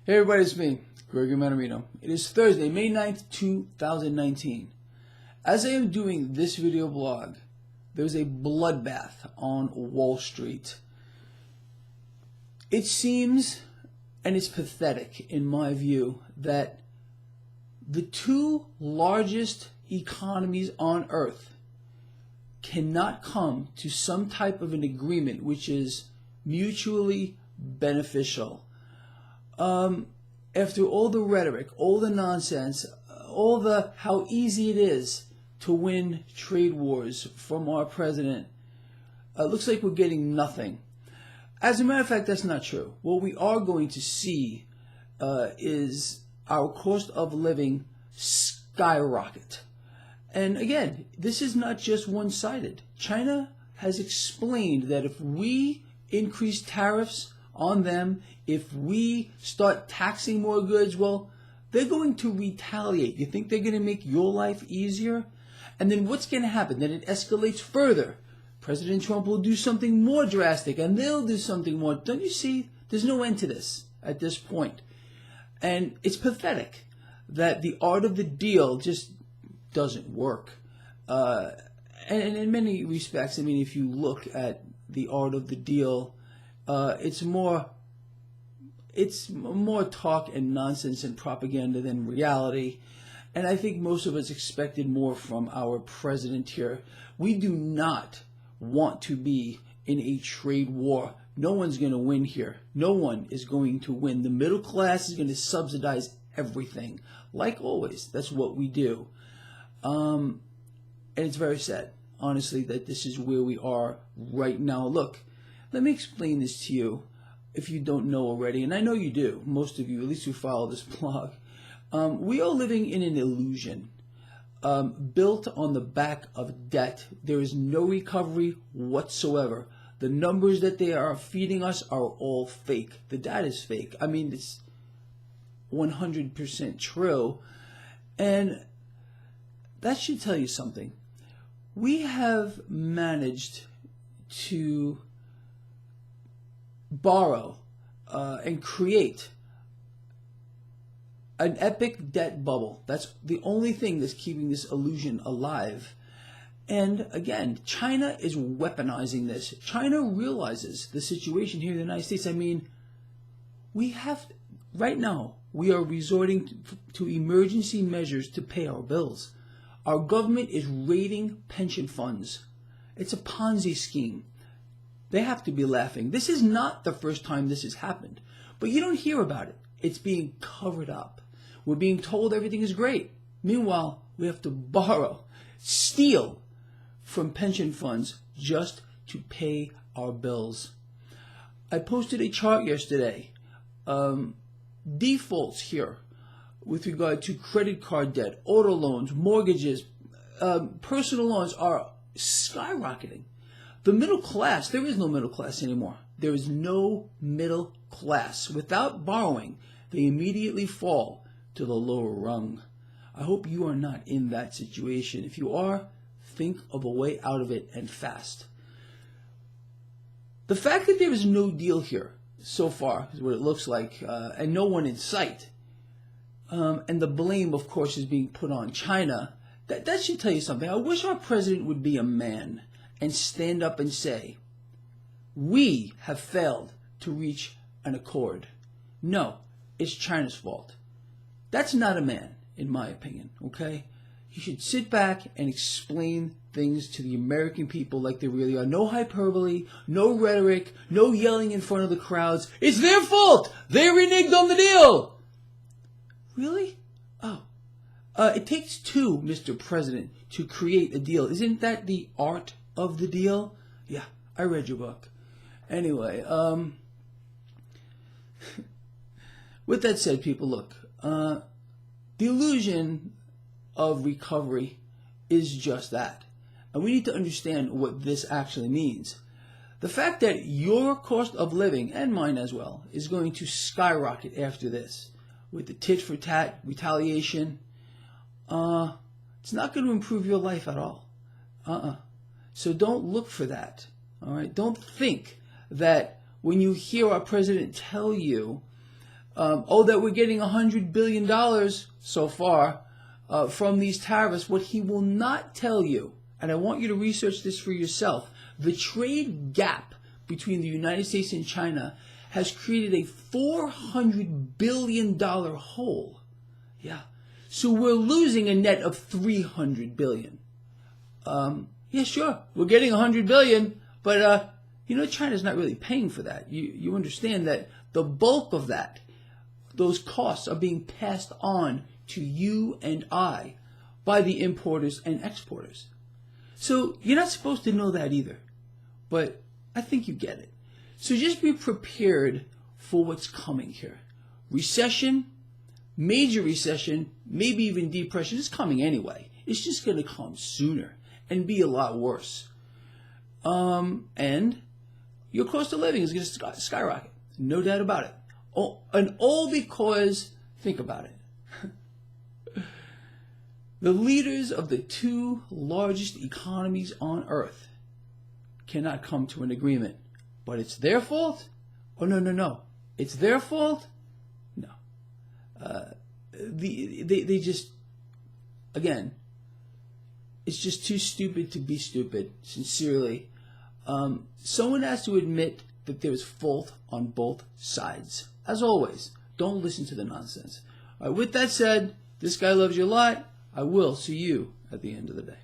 Hey everybody, it's me, Gregory Mannarino. It is Thursday, May 9th, 2019. As I am doing this video blog, there's a bloodbath on Wall Street. It seems, and it's pathetic in my view, that the two largest economies on earth cannot come to some type of an agreement which is mutually beneficial. After all the rhetoric, all the nonsense, all the how easy it is to win trade wars from our president, looks like we're getting nothing. As a matter of fact, that's not true. What we are going to see is our cost of living skyrocket. And again, this is not just one-sided. China has explained that if we increase tariffs on them, if we start taxing more goods, well, they're going to retaliate. You think they're going to make your life easier? And then what's going to happen? Then it escalates further. President Trump will do something more drastic, and they'll do something more. Don't you see? There's no end to this at this point. And it's pathetic that the art of the deal just doesn't work. And in many respects, I mean, if you look at the art of the deal, it's more talk and nonsense and propaganda than reality. And I think most of us expected more from our president here. We do not want to be in a trade war. No one's going to win here. No one is going to win. The middle class is going to subsidize everything. Like always, that's what we do. And it's very sad, honestly, that this is where we are right now. Look, let me explain this to you if you don't know already, and I know you do, most of you, at least who follow this blog. We are living in an illusion built on the back of debt. There is no recovery whatsoever. The numbers that they are feeding us are all fake. The data is fake. I mean, it's 100% true. And that should tell you something. We have managed to borrow and create an epic debt bubble. That's the only thing that's keeping this illusion alive. And again, China is weaponizing this. China realizes the situation here in the United States. I mean, right now, we are resorting to emergency measures to pay our bills. Our government is raiding pension funds. It's a Ponzi scheme. They have to be laughing. This is not the first time this has happened. But you don't hear about it. It's being covered up. We're being told everything is great. Meanwhile, we have to borrow, steal from pension funds just to pay our bills. I posted a chart yesterday. Defaults here with regard to credit card debt, auto loans, mortgages, personal loans are skyrocketing. The middle class, there is no middle class anymore. There is no middle class. Without borrowing, they immediately fall to the lower rung. I hope you are not in that situation. If you are, think of a way out of it, and fast. The fact that there is no deal here so far is what it looks like, and no one in sight. And the blame, of course, is being put on China. That should tell you something. I wish our president would be a man and stand up and say, we have failed to reach an accord. No, it's China's fault. That's not a man, in my opinion, okay? He should sit back and explain things to the American people like they really are. No hyperbole, no rhetoric, no yelling in front of the crowds. It's their fault! They reneged on the deal! Really? Oh. It takes two, Mr. President, to create a deal. Isn't that the art of the deal? Yeah, I read your book. Anyway, with that said, people, look, the illusion of recovery is just that. And we need to understand what this actually means. The fact that your cost of living, and mine as well, is going to skyrocket after this with the tit-for-tat retaliation, it's not going to improve your life at all. So don't look for that. All right? Don't think that when you hear our president tell you That we're getting $100 billion so far from these tariffs. What he will not tell you, and I want you to research this for yourself, the trade gap between the United States and China has created a $400 billion hole. Yeah. So we're losing a net of $300 billion. Yeah, sure, we're getting $100 billion, but China's not really paying for that. You understand that the bulk of that, those costs are being passed on to you and I by the importers and exporters. So you're not supposed to know that either, but I think you get it. So just be prepared for what's coming here. Recession, major recession, maybe even depression is coming anyway. It's just going to come sooner and be a lot worse. And your cost of living is going to skyrocket. No doubt about it. And all because, think about it, the leaders of the two largest economies on earth cannot come to an agreement. But it's their fault? Oh, no. It's their fault? No. They just, again, it's just too stupid to be stupid, sincerely. Someone has to admit that there is fault on both sides. As always, don't listen to the nonsense. All right, with that said, this guy loves you a lot. I will see you at the end of the day.